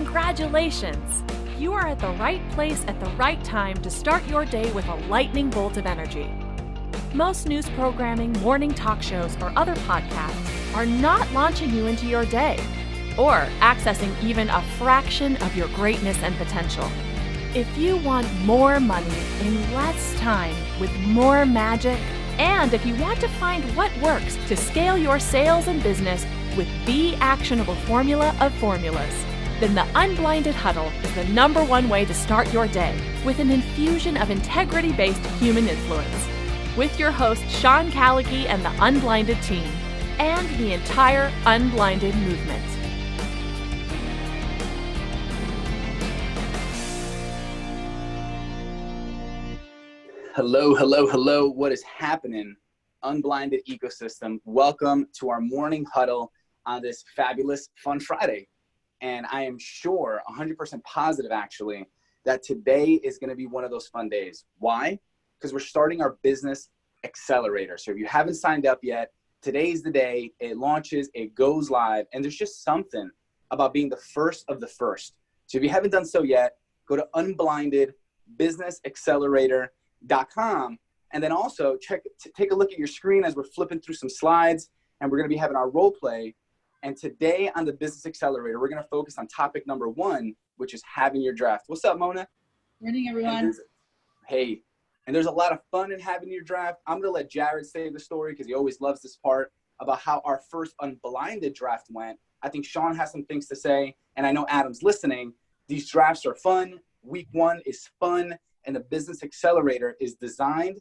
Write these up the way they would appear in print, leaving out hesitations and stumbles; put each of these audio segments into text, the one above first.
Congratulations! You are at the right place at the right time to start your day with a lightning bolt of energy. Most news programming, morning talk shows, or other podcasts are not launching you into your day or accessing even a fraction of your greatness and potential. If you want more money in less time with more magic, and if you want to find what works to scale your sales and business with the actionable formula of formulas, then the Unblinded Huddle is the #1 way to start your day with an infusion of integrity-based human influence. With your host, Sean Callagy and the Unblinded team, and the entire Unblinded movement. Hello, hello, hello. What is happening? Unblinded ecosystem. Welcome to our morning huddle on this fabulous, fun Friday. And I am sure, 100% positive actually, that today is going to be one of those fun days. Why? Because we're starting our business accelerator. So if you haven't signed up yet, today's the day. It launches, it goes live, and there's just something about being the first of the first. So if you haven't done so yet, go to unblindedbusinessaccelerator.com, and then also take a look at your screen as we're flipping through some slides, and we're going to be having our role play. And today on the Business Accelerator, we're going to focus on topic #1, which is having your draft. What's up, Mona? Morning, everyone. Hey, and there's a lot of fun in having your draft. I'm going to let Jared say the story because he always loves this part about how our first unblinded draft went. I think Sean has some things to say, and I know Adam's listening. These drafts are fun. Week 1 is fun. And the Business Accelerator is designed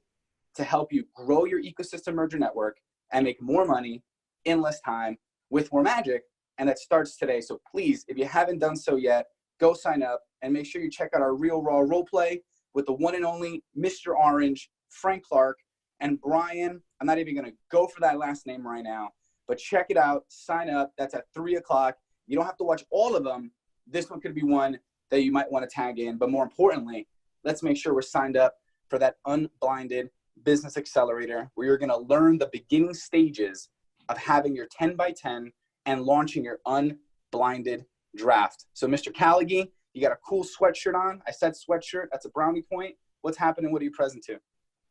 to help you grow your ecosystem merger network and make more money in less time with more magic. And that starts today. So please, if you haven't done so yet, go sign up and make sure you check out our Real Raw role play with the one and only Mr. Orange, Frank Clark, and Brian. I'm not even going to go for that last name right now, but check it out. Sign up. That's at 3 o'clock. You don't have to watch all of them. This one could be one that you might want to tag in. But more importantly, let's make sure we're signed up for that Unblinded Business Accelerator, where you're going to learn the beginning stages of having your 10 by 10 and launching your unblinded draft. So Mr. Callagy, you got a cool sweatshirt on. I said sweatshirt. That's a brownie point. What's happening? What are you present to?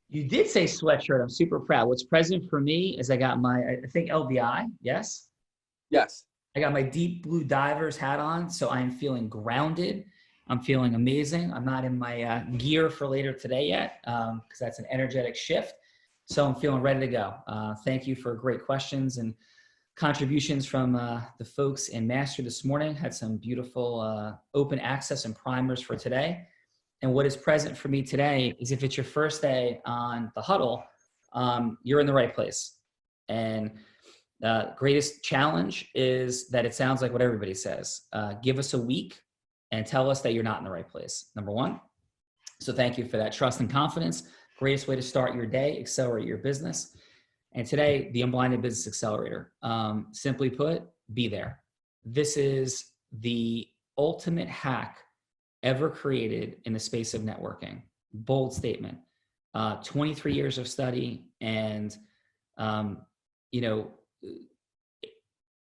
You did say sweatshirt. I'm super proud. What's present for me is I got my, I think LBI. Yes? Yes. I got my deep blue diver's hat on. So I'm feeling grounded. I'm feeling amazing. I'm not in my gear for later today yet because that's an energetic shift. So I'm feeling ready to go. Thank you for great questions and contributions from the folks in Master this morning. Had some beautiful open access and primers for today. And what is present for me today is if it's your first day on the huddle, you're in the right place. And the greatest challenge is that it sounds like what everybody says. Give us a week and tell us that you're not in the right place, #1. So thank you for that trust and confidence. Greatest way to start your day, accelerate your business. And today, the Unblinded Business Accelerator. Simply put, be there. This is the ultimate hack ever created in the space of networking. Bold statement. 23 years of study, and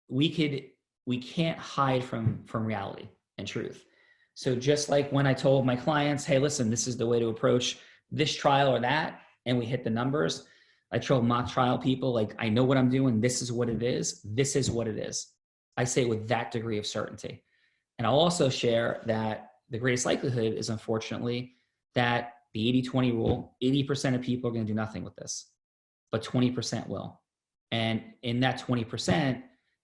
we can't hide from reality and truth. So just like when I told my clients, hey, listen, this is the way to approach this trial or that, and we hit the numbers. I told mock trial people, like, I know what I'm doing. This is what it is. This is what it is. I say it with that degree of certainty. And I'll also share that the greatest likelihood is, unfortunately, that the 80-20 rule, 80% of people are going to do nothing with this, but 20% will. And in that 20%,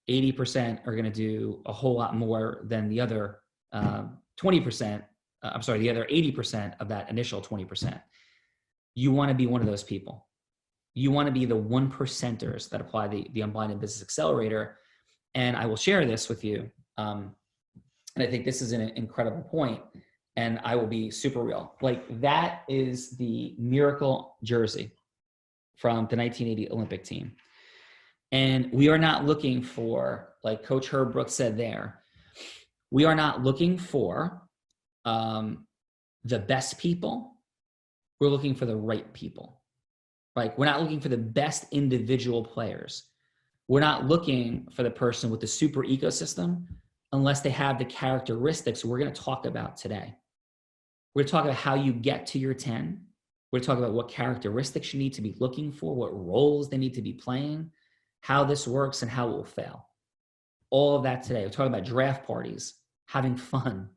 80% are going to do a whole lot more than the other 20%, the other 80% of that initial 20%. You want to be one of those people. You want to be the 1%ers that apply the Unblinded Business Accelerator. And I will share this with you. And I think this is an incredible point. And I will be super real. Like, that is the miracle jersey from the 1980 Olympic team. And we are not looking for, like Coach Herb Brooks said there, we are not looking for the best people. We're looking for the right people. Like, we're not looking for the best individual players. We're not looking for the person with the super ecosystem. unless they have the characteristics we're going to talk about today. We're going to talk about how you get to your 10. We're going to talk about what characteristics you need to be looking for, what roles they need to be playing, how this works, and how it will fail. All of that today. We're talking about draft parties, having fun,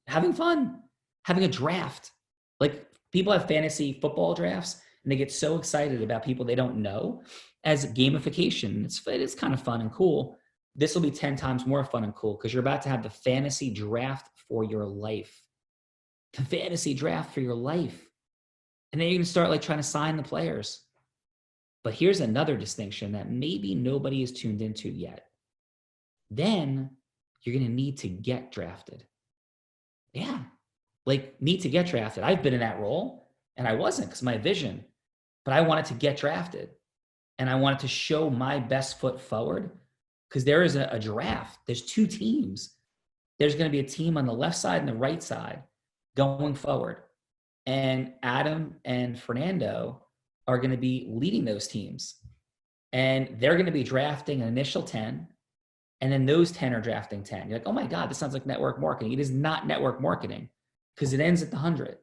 having a draft. Like, people have fantasy football drafts and they get so excited about people they don't know as gamification. It is kind of fun and cool. This will be 10 times more fun and cool because you're about to have the fantasy draft for your life. The fantasy draft for your life. And then you're going to start trying to sign the players. But here's another distinction that maybe nobody is tuned into yet. Then you're going to need to get drafted. Yeah. Need to get drafted. I've been in that role and I wasn't because my vision, but I wanted to get drafted and I wanted to show my best foot forward because there is a draft. There's 2 teams. There's going to be a team on the left side and the right side going forward. And Adam and Fernando are going to be leading those teams. And they're going to be drafting an initial 10. And then those 10 are drafting 10. You're like, oh my God, this sounds like network marketing. It is not network marketing because it ends at the 100.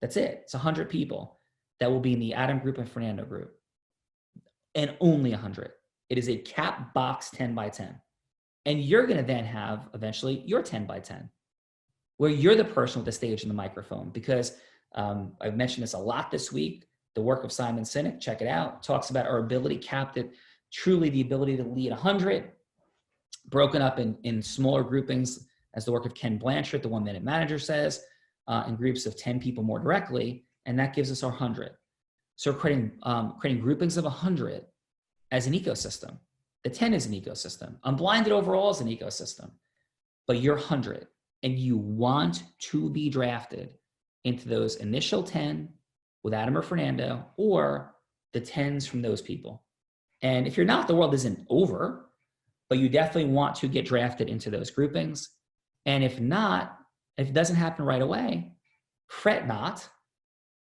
That's it. It's 100 people that will be in the Adam group and Fernando group. And only 100. It is a cap box 10 by 10. And you're going to then have eventually your 10 by 10, where you're the person with the stage and the microphone. Because I've mentioned this a lot this week. The work of Simon Sinek, check it out, talks about our ability capped at truly the ability to lead 100, broken up in smaller groupings, as the work of Ken Blanchard, the 1 Minute Manager, says, in groups of 10 people more directly, and that gives us our 100. So we're creating groupings of 100 as an ecosystem. The 10 is an ecosystem. Unblinded overall is an ecosystem, but you're 100, and you want to be drafted into those initial 10 with Adam or Fernando, or the 10s from those people. And if you're not, the world isn't over, but you definitely want to get drafted into those groupings. And if not, if it doesn't happen right away, fret not,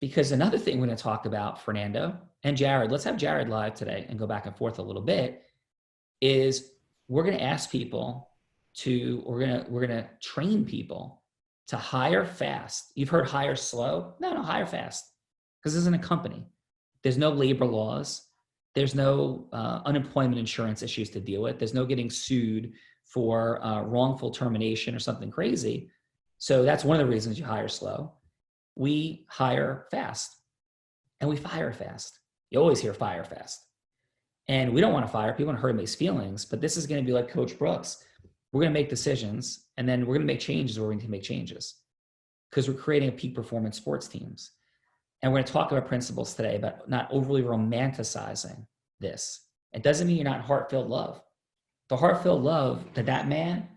because another thing we're going to talk about, Fernando and Jared, let's have Jared live today and go back and forth a little bit, is we're going to ask people we're going to train people to hire fast. You've heard hire slow. No, hire fast. Because this isn't a company. There's no labor laws. There's no unemployment insurance issues to deal with. There's no getting sued for wrongful termination or something crazy. So that's one of the reasons you hire slow. We hire fast and we fire fast. You always hear fire fast. And we don't want to fire people and hurt anybody's feelings, but this is going to be like Coach Brooks. We're going to make decisions and then we're going to make changes where we need to make changes because we're creating a peak performance sports teams. And we're going to talk about principles today about not overly romanticizing this. It doesn't mean you're not heart-filled love. The heart-filled love that man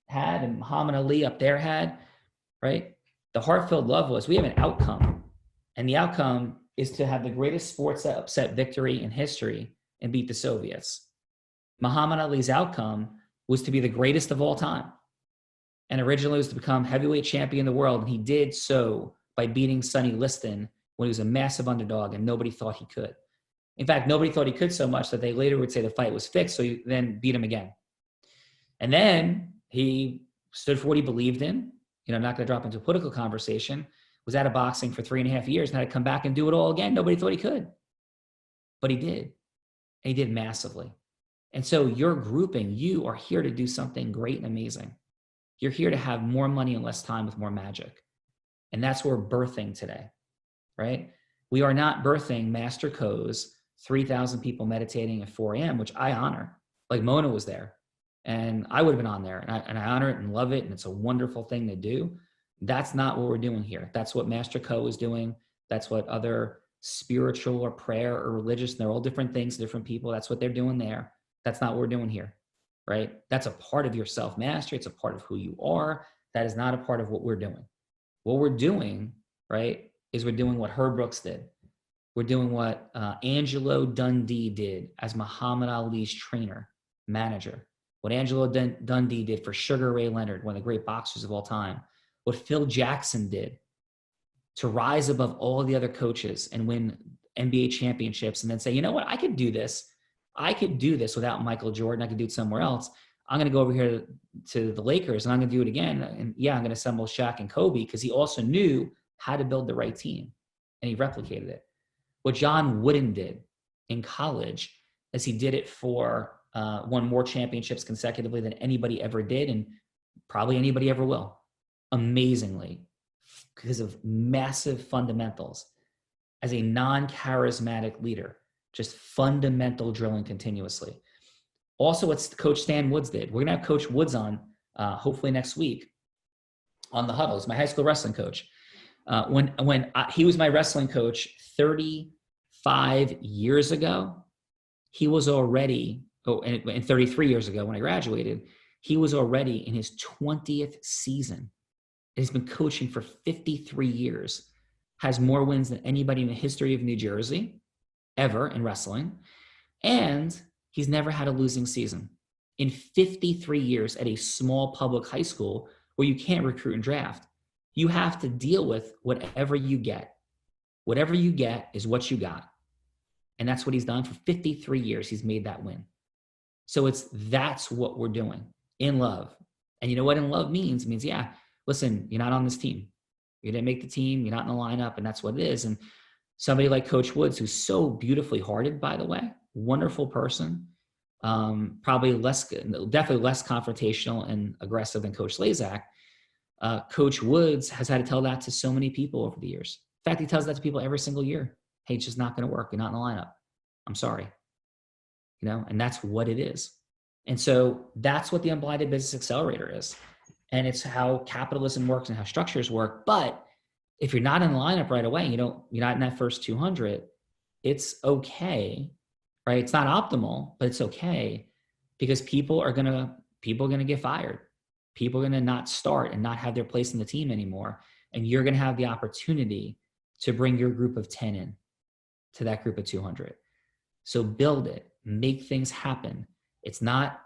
had and Muhammad Ali up there had, right? The heart-filled love was we have an outcome. And the outcome is to have the greatest sports upset victory in history and beat the Soviets. Muhammad Ali's outcome was to be the greatest of all time. And originally was to become heavyweight champion of the world. And he did so by beating Sonny Liston when he was a massive underdog and nobody thought he could. In fact, nobody thought he could so much that they later would say the fight was fixed, so you then beat him again. And then he stood for what he believed in. I'm not going to drop into a political conversation. Was out of boxing for 3.5 years and had to come back and do it all again. Nobody thought he could. But he did. And he did massively. And so your grouping, you are here to do something great and amazing. You're here to have more money and less time with more magic. And that's what we're birthing today. Right? We are not birthing Master Co's 3,000 people meditating at 4 a.m., which I honor. Like Mona was there and I would have been on there and I honor it and love it. And it's a wonderful thing to do. That's not what we're doing here. That's what Master Co is doing. That's what other spiritual or prayer or religious, they're all different things, different people. That's what they're doing there. That's not what we're doing here, right? That's a part of your self-mastery. It's a part of who you are. That is not a part of what we're doing. What we're doing, right, is we're doing what Herb Brooks did. We're doing what Angelo Dundee did as Muhammad Ali's trainer, manager. What Angelo Dundee did for Sugar Ray Leonard, one of the great boxers of all time. What Phil Jackson did to rise above all the other coaches and win NBA championships and then say, you know what, I could do this. I could do this without Michael Jordan. I could do it somewhere else. I'm going to go over here to the Lakers, and I'm going to do it again. And yeah, I'm going to assemble Shaq and Kobe, because he also knew how to build the right team, and he replicated it. What John Wooden did in college is he did it for won more championships consecutively than anybody ever did, and probably anybody ever will, amazingly, because of massive fundamentals. As a non-charismatic leader, just fundamental drilling continuously. Also, what Coach Stan Woods did. We're gonna have Coach Woods on hopefully next week on the Huddle. He's my high school wrestling coach. He was my wrestling coach 35 years ago, he was already, and 33 years ago when I graduated, he was already in his 20th season. He's been coaching for 53 years, has more wins than anybody in the history of New Jersey ever in wrestling. And he's never had a losing season in 53 years at a small public high school where you can't recruit and draft. You have to deal with whatever you get. Whatever you get is what you got. And that's what he's done for 53 years. He's made that win. So that's what we're doing in love. And you know what in love means? It means, yeah, listen, you're not on this team. You didn't make the team. You're not in the lineup. And that's what it is. And somebody like Coach Woods, who's so beautifully hearted, by the way, wonderful person, definitely less confrontational and aggressive than Coach Slazak. Coach Woods has had to tell that to so many people over the years. In fact, he tells that to people every single year. Hey, it's just not going to work. You're not in the lineup. I'm sorry. And that's what it is. And so that's what the Unblinded Business Accelerator is. And it's how capitalism works and how structures work. But if you're not in the lineup right away, you're not in that first 200, it's okay, right? It's not optimal, but it's okay, because people are going to get fired. People are going to not start and not have their place in the team anymore. And you're going to have the opportunity to bring your group of 10 in to that group of 200. So build it, make things happen. It's not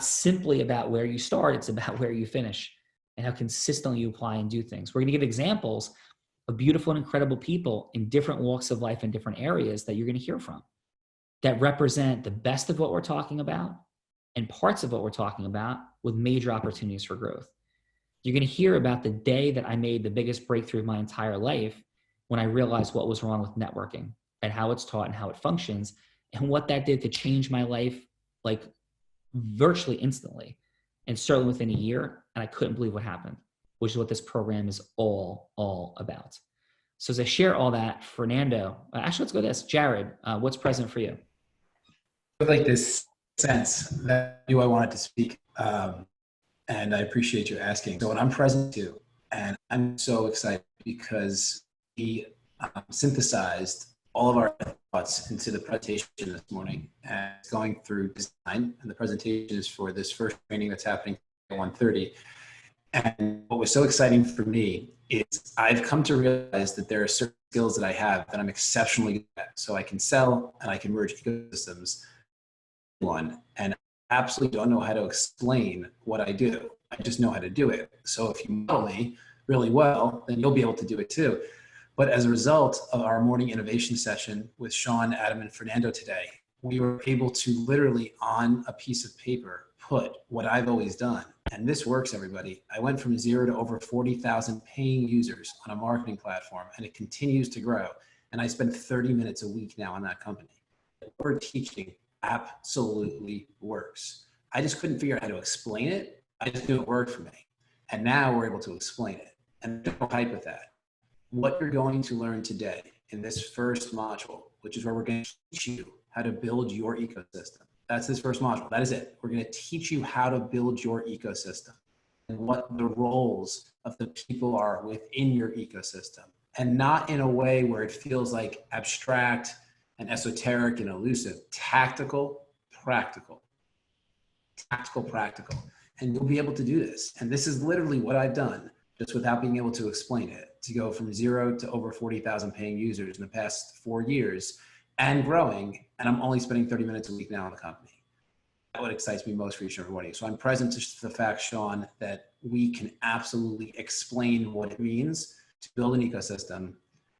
simply about where you start. It's about where you finish and how consistently you apply and do things. We're going to give examples of beautiful and incredible people in different walks of life in different areas that you're going to hear from, that represent the best of what we're talking about and parts of what we're talking about with major opportunities for growth. You're going to hear about the day that I made the biggest breakthrough of my entire life, when I realized what was wrong with networking and how it's taught and how it functions, and what that did to change my life, like virtually instantly, and certainly within a year. And I couldn't believe what happened, which is what this program is all about. So as I share all that, Fernando, actually, let's go to this. Jared, what's present for you? Like this sense that I wanted to speak. And I appreciate you asking. So what I'm present to, and I'm so excited because we synthesized all of our thoughts into the presentation this morning, and it's going through design, and the presentation is for this first training that's happening at 1:30. And what was so exciting for me is I've come to realize that there are certain skills that I have that I'm exceptionally good at. So I can sell and I can merge ecosystems. And I absolutely don't know how to explain what I do. I just know how to do it. So if you model me really well, then you'll be able to do it too. But as a result of our morning innovation session with Sean, Adam, and Fernando today, we were able to literally on a piece of paper put what I've always done. And this works, everybody. I went from 0 to over 40,000 paying users on a marketing platform, and it continues to grow. And I spend 30 minutes a week now on that company. What we're teaching absolutely works. I just couldn't figure out how to explain it. I just knew it worked for me. And now we're able to explain it. And there's no hype with that. What you're going to learn today in this first module, which is where we're going to teach you how to build your ecosystem. That's this first module. That is it. We're going to teach you how to build your ecosystem and what the roles of the people are within your ecosystem, and not in a way where it feels like abstract and esoteric and elusive. Tactical, practical. Tactical, practical. And you'll be able to do this. And this is literally what I've done, just without being able to explain it, to go from 0 to over 40,000 paying users in the past 4 years and growing. And I'm only spending 30 minutes a week now in the company. That's what excites me most for each and everybody. So I'm present to the fact, Sean, that we can absolutely explain what it means to build an ecosystem.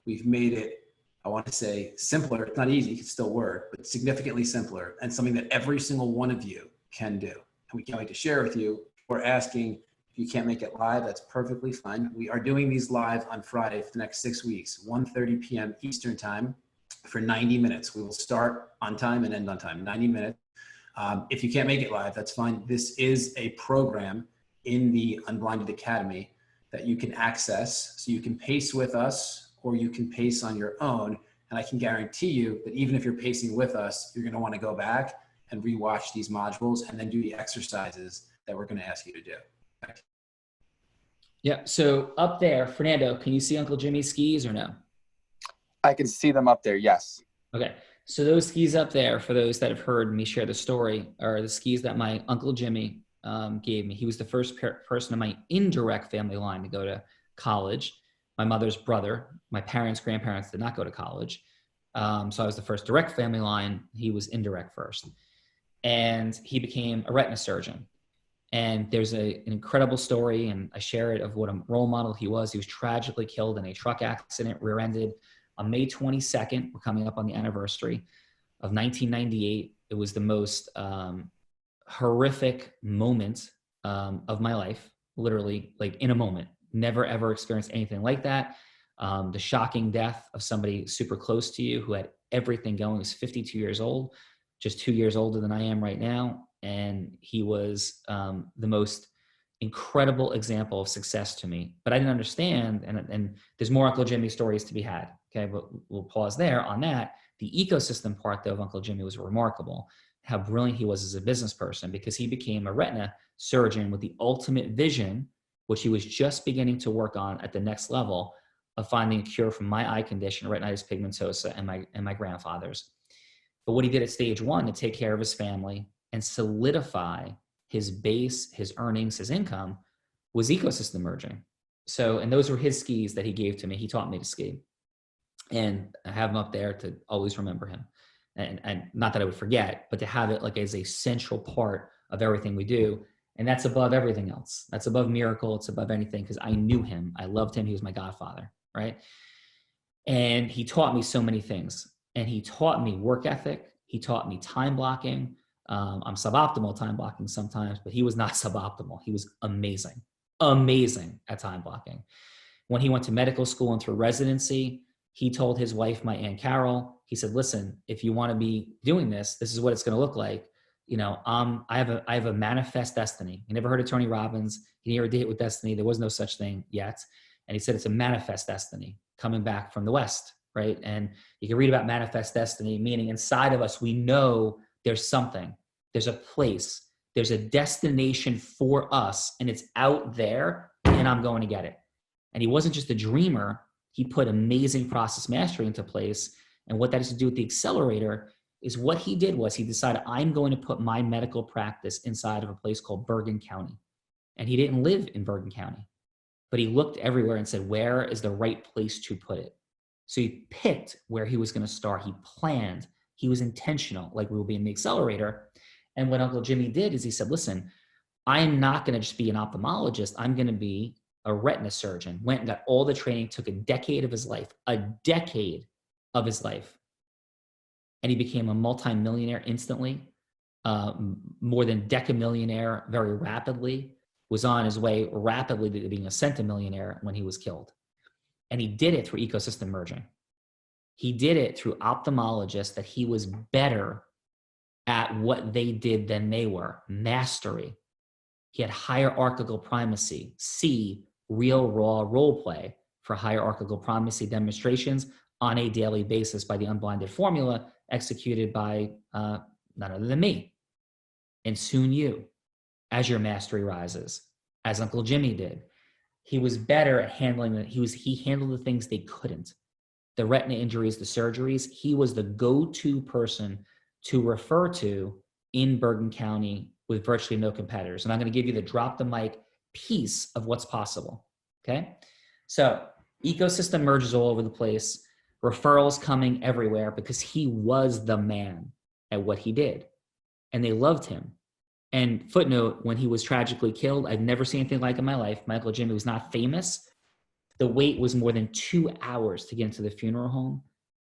We've made it, I want to say, simpler. It's not easy, it can still work, but significantly simpler, and something that every single one of you can do. and we can't wait to share with you. We're asking if you can't make it live, that's perfectly fine. We are doing these live on Friday for the next 6 weeks, 1:30 p.m. Eastern time for 90 minutes. We will start on time and end on time, 90 minutes. If you can't make it live, that's fine. This is a program in the Unblinded Academy that you can access. So you can pace with us or you can pace on your own. And I can guarantee you that even if you're pacing with us, you're going to want to go back and rewatch these modules and then do the exercises that we're going to ask you to do. Yeah. So up there, Fernando, can you see Uncle Jimmy's skis or no? I can see them up there. Yes. Okay. So those skis up there, for those that have heard me share the story, are the skis that my Uncle Jimmy gave me. He was the first person in my indirect family line to go to college. My mother's brother, my parents' grandparents did not go to college. So I was the first direct family line. He was indirect first. And he became a retina surgeon. And there's an incredible story, and I share it, of what a role model he was. He was tragically killed in a truck accident, rear-ended, on May 22nd. We're coming up on the anniversary of 1998. It was the most horrific moment of my life, literally, like in a moment. Never, ever experienced anything like that. The shocking death of somebody super close to you who had everything going. He was 52 years old, just 2 years older than I am right now. And he was the most incredible example of success to me. But I didn't understand, and there's more Uncle Jimmy stories to be had, okay? But we'll pause there on that. The ecosystem part, though, of Uncle Jimmy was remarkable. How brilliant he was as a business person, because he became a retina surgeon with the ultimate vision, which he was just beginning to work on at the next level, of finding a cure for my eye condition, retinitis pigmentosa, and my grandfather's. But what he did at stage one to take care of his family and solidify his base, his earnings, his income, was ecosystem merging. So, and those were his skis that he gave to me. He taught me to ski. And I have him up there to always remember him. And not that I would forget, but to have it like as a central part of everything we do. And that's above everything else. That's above miracle. It's above anything, because I knew him. I loved him. He was my godfather, right? And he taught me so many things. And he taught me work ethic. He taught me time blocking. I'm suboptimal time blocking sometimes, but he was not suboptimal. He was amazing, amazing at time blocking. When he went to medical school and through residency, he told his wife, my Aunt Carol, he said, listen, if you want to be doing this, this is what it's going to look like. You know, I have a manifest destiny. You never heard of Tony Robbins. He never did it with destiny. There was no such thing yet. And he said, it's a manifest destiny coming back from the West, right? And you can read about manifest destiny, meaning inside of us, we know there's something, there's a place, there's a destination for us, and it's out there, and I'm going to get it. And he wasn't just a dreamer. He put amazing process mastery into place. And what that has to do with the accelerator is what he did was he decided, I'm going to put my medical practice inside of a place called Bergen County. And he didn't live in Bergen County, but he looked everywhere and said, where is the right place to put it? So he picked where he was going to start. He planned. He was intentional, like we will be in the accelerator. And what Uncle Jimmy did is he said, listen, I'm not going to just be an ophthalmologist. I'm going to be a retina surgeon. Went and got all the training, took a decade of his life, and he became a multimillionaire instantly, more than decamillionaire very rapidly, was on his way rapidly to being a centimillionaire when he was killed. And he did it through ecosystem merging. He did it through ophthalmologists that he was better at what they did than they were. Mastery. He had hierarchical primacy. C, real raw role play for hierarchical primacy demonstrations on a daily basis by the unblinded formula executed by none other than me. And soon you, as your mastery rises, as Uncle Jimmy did. He was better at handling it. He handled the things they couldn't. The retina injuries, the surgeries. He was the go-to person to refer to in Bergen County with virtually no competitors. And I'm going to give you the drop the mic piece of what's possible. Okay. So ecosystem merges all over the place, referrals coming everywhere because he was the man at what he did. And they loved him. And footnote, when he was tragically killed, I've never seen anything like it in my life. My Uncle Jimmy was not famous. The wait was more than 2 hours to get into the funeral home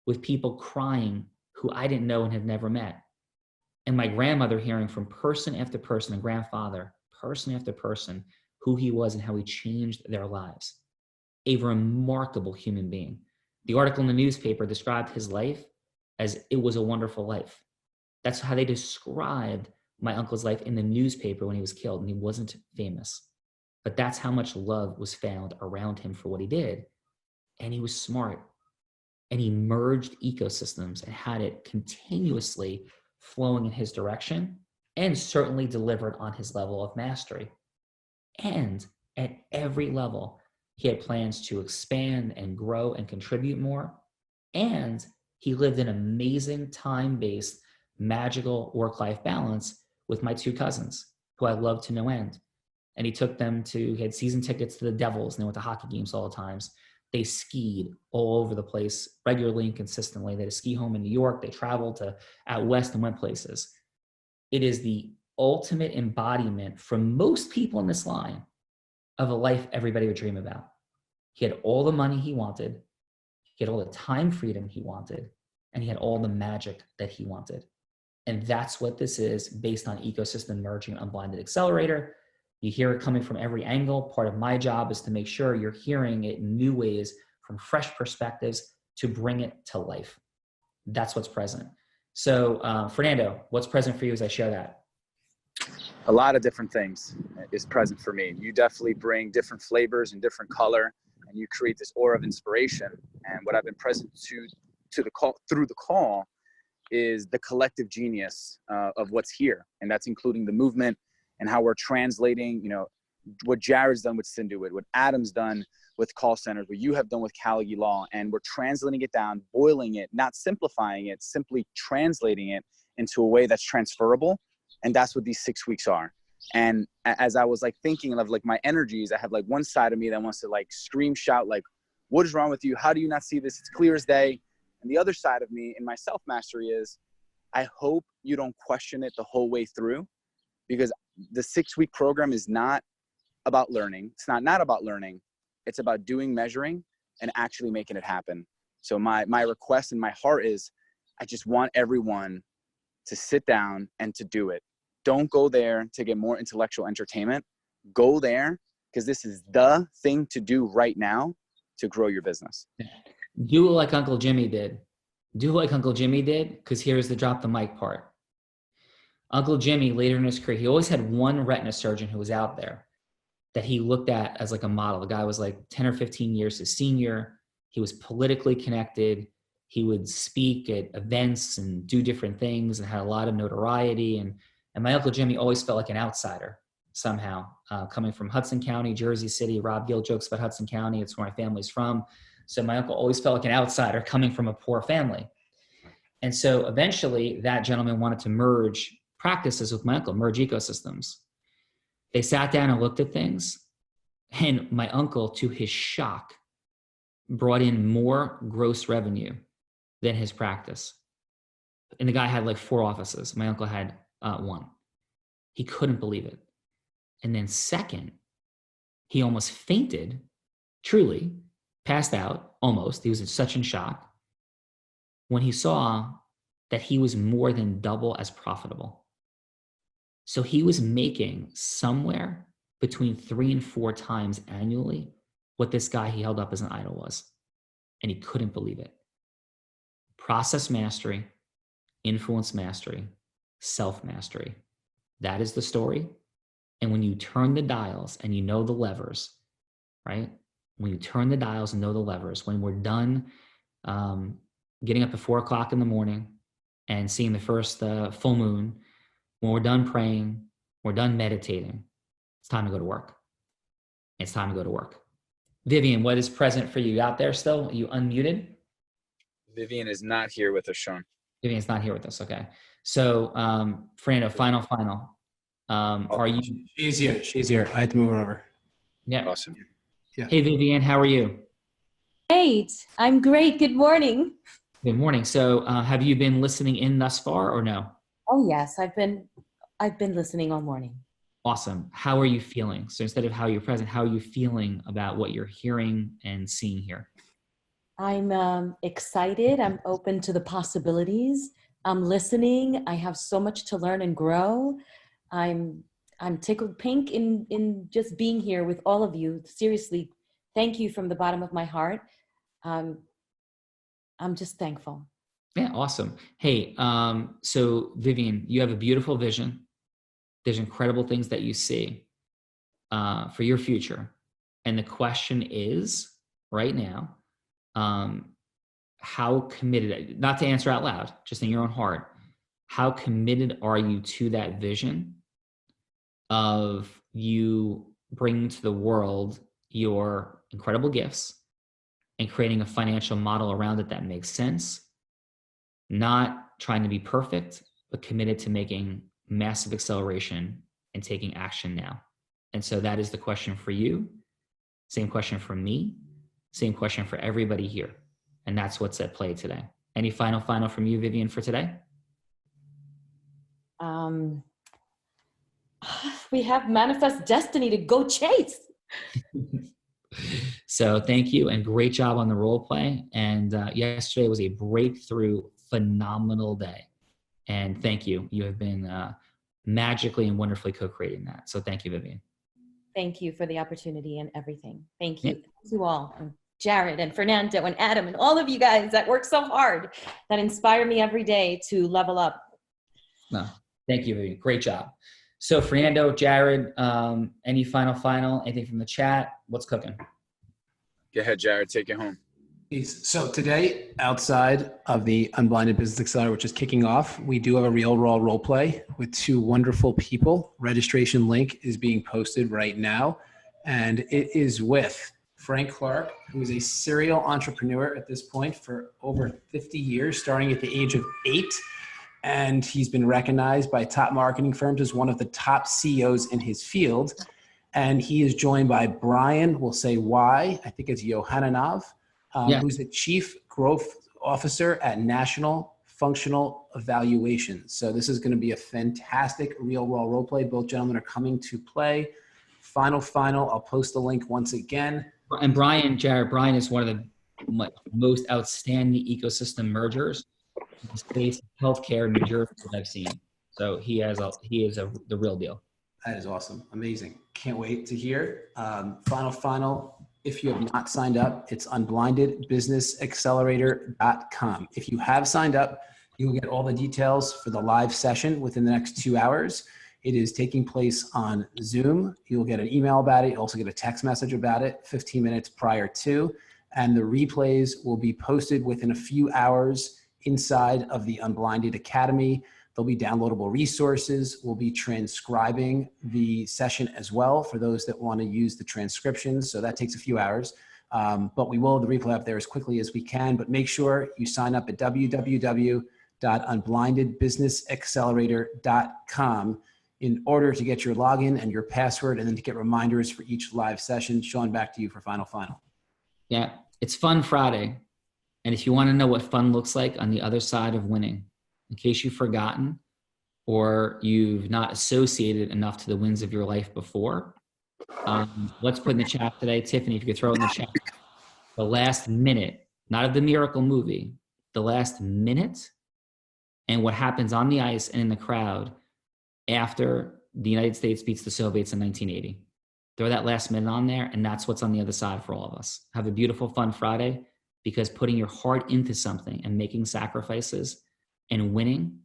with people crying who I didn't know and had never met. And my grandmother hearing from person after person, and grandfather, person after person, who he was and how he changed their lives. A remarkable human being. The article in the newspaper described his life as it was a wonderful life. That's how they described my uncle's life in the newspaper when he was killed, and he wasn't famous. But that's how much love was found around him for what he did. And he was smart. And he merged ecosystems and had it continuously flowing in his direction, and certainly delivered on his level of mastery. And at every level, he had plans to expand and grow and contribute more. And he lived an amazing time-based, magical work-life balance with my two cousins, who I loved to no end. And he took them he had season tickets to the Devils, and they went to hockey games all the times. They skied all over the place regularly and consistently. They had a ski home in New York. They traveled out west and went places. It is the ultimate embodiment for most people in this line of a life everybody would dream about. He had all the money he wanted. He had all the time freedom he wanted. And he had all the magic that he wanted. And that's what this is, based on ecosystem merging and Unblinded Accelerator. You hear it coming from every angle. Part of my job is to make sure you're hearing it in new ways, from fresh perspectives, to bring it to life. That's what's present. So Fernando, what's present for you as I share that? A lot of different things is present for me. You definitely bring different flavors and different color, and you create this aura of inspiration. And what I've been present to the call, through the call, is the collective genius of what's here. And that's including the movement and how we're translating, what Jared's done with Synduit, what Adam's done with call centers, what you have done with Callagy Law. And we're translating it down, boiling it, not simplifying it, simply translating it into a way that's transferable. And that's what these 6 weeks are. And as I was thinking of my energies, I have one side of me that wants to scream, shout, what is wrong with you? How do you not see this? It's clear as day. And the other side of me in my self-mastery is, I hope you don't question it the whole way through, because the 6-week program is not about learning. It's not about learning. It's about doing, measuring, and actually making it happen. So my request in my heart is, I just want everyone to sit down and to do it. Don't go there to get more intellectual entertainment. Go there because this is the thing to do right now to grow your business. Do like Uncle Jimmy did. Do like Uncle Jimmy did, because here's the drop the mic part. Uncle Jimmy, later in his career, he always had one retina surgeon who was out there that he looked at as a model. The guy was 10 or 15 years his senior. He was politically connected. He would speak at events and do different things and had a lot of notoriety. And my Uncle Jimmy always felt like an outsider somehow, coming from Hudson County, Jersey City. Rob Gill jokes about Hudson County. It's where my family's from. So my uncle always felt like an outsider coming from a poor family. And so eventually that gentleman wanted to merge practices with my uncle, merge ecosystems. They sat down and looked at things, and my uncle, to his shock, brought in more gross revenue than his practice. And the guy had 4 offices. My uncle had 1. He couldn't believe it. And then second, he almost fainted, truly, passed out, almost. He was in such shock when he saw that he was more than double as profitable. So he was making somewhere between 3 and 4 times annually what this guy he held up as an idol was. And he couldn't believe it. Process mastery, influence mastery, self-mastery. That is the story. And when you turn the dials and you know the levers, right? When you turn the dials and know the levers, when we're done getting up at 4 o'clock in the morning and seeing the first full moon, when we're done praying, we're done meditating, it's time to go to work. It's time to go to work. Vivian, what is present for you out there still? Are you unmuted? Vivian is not here with us, Sean. Vivian's not here with us. Okay. So, Fernando, final. Are you? She's here. She's here. I had to move her over. Yeah. Awesome. Yeah. Hey, Vivian, how are you? Great. I'm great. Good morning. Good morning. So, have you been listening in thus far or no? Oh yes, I've been listening all morning. Awesome. How are you feeling? So instead of how you're present, how are you feeling about what you're hearing and seeing here? I'm excited. I'm open to the possibilities. I'm listening. I have so much to learn and grow. I'm tickled pink in just being here with all of you. Seriously, thank you from the bottom of my heart. I'm just thankful. Yeah, awesome. Hey, so Vivian, you have a beautiful vision. There's incredible things that you see for your future. And the question is, right now, how committed, not to answer out loud, just in your own heart, how committed are you to that vision of you bringing to the world your incredible gifts and creating a financial model around it that makes sense, not trying to be perfect, but committed to making massive acceleration and taking action now? And so that is the question for you. Same question for me. Same question for everybody here. And that's what's at play today. Any final from you, Vivian, for today? We have manifest destiny to go chase. So thank you, and great job on the role play. And yesterday was a breakthrough, phenomenal day. And thank you. You have been magically and wonderfully co-creating that. So thank you, Vivian. Thank you for the opportunity and everything. Thank you. Yeah. Thank you all. And Jared and Fernando and Adam and all of you guys that work so hard, that inspire me every day to level up. No, thank you, Vivian. Great job. So Fernando, Jared, any final, anything from the chat? What's cooking? Go ahead, Jared. Take it home. So today, outside of the Unblinded Business Accelerator, which is kicking off, we do have a real raw role play with two wonderful people. Registration link is being posted right now, and it is with Frank Clark, who is a serial entrepreneur at this point for over 50 years, starting at the age of 8. And he's been recognized by top marketing firms as one of the top CEOs in his field. And he is joined by Brian, we'll say Y, I think it's Yohananov, who's the Chief Growth Officer at National Functional Evaluation. So this is going to be a fantastic real raw role play. Both gentlemen are coming to play. Final. I'll post the link once again. And Brian, Jared, Brian is one of the most outstanding ecosystem mergers in the space of healthcare New Jersey that I've seen. So he is the real deal. That is awesome. Amazing. Can't wait to hear. Final. If you have not signed up, it's unblindedbusinessaccelerator.com. If you have signed up, you will get all the details for the live session within the next 2 hours. It is taking place on Zoom. You'll get an email about it. You'll also get a text message about it 15 minutes prior to. And the replays will be posted within a few hours inside of the Unblinded Academy. There'll be downloadable resources. We'll be transcribing the session as well for those that want to use the transcriptions. So that takes a few hours. But we will have the replay up there as quickly as we can. But make sure you sign up at www.unblindedbusinessaccelerator.com in order to get your login and your password, and then to get reminders for each live session. Sean, back to you for final. Yeah, it's Fun Friday. And if you want to know what fun looks like on the other side of winning, in case you've forgotten or you've not associated enough to the wins of your life before, let's put in the chat today. Tiffany, if you could throw in the chat, the last minute, not of the miracle movie, the last minute and what happens on the ice and in the crowd after the United States beats the Soviets in 1980. Throw that last minute on there, and that's what's on the other side for all of us. Have a beautiful, fun Friday, because putting your heart into something and making sacrifices and winning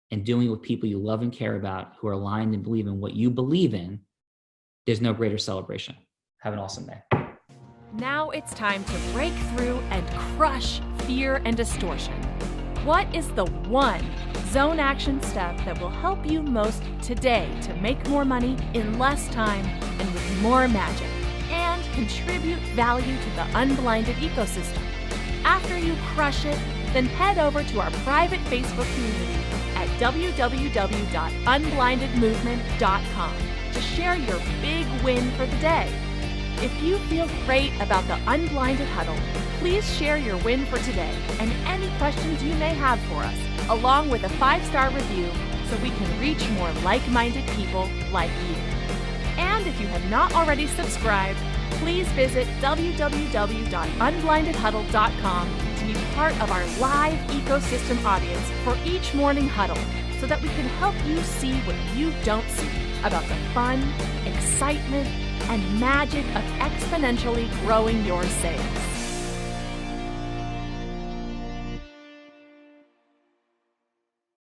and doing with people you love and care about who are aligned and believe in what you believe in, there's no greater celebration. Have an awesome day. Now it's time to break through and crush fear and distortion. What is the one zone action step that will help you most today to make more money in less time and with more magic, and contribute value to the Unblinded ecosystem? After you crush it, then head over to our private Facebook community at www.unblindedmovement.com to share your big win for the day. If you feel great about the Unblinded Huddle, please share your win for today and any questions you may have for us, along with a 5-star review so we can reach more like-minded people like you. And if you have not already subscribed, please visit www.unblindedhuddle.com to be part of our live ecosystem audience for each morning huddle so that we can help you see what you don't see about the fun, excitement, and magic of exponentially growing your sales.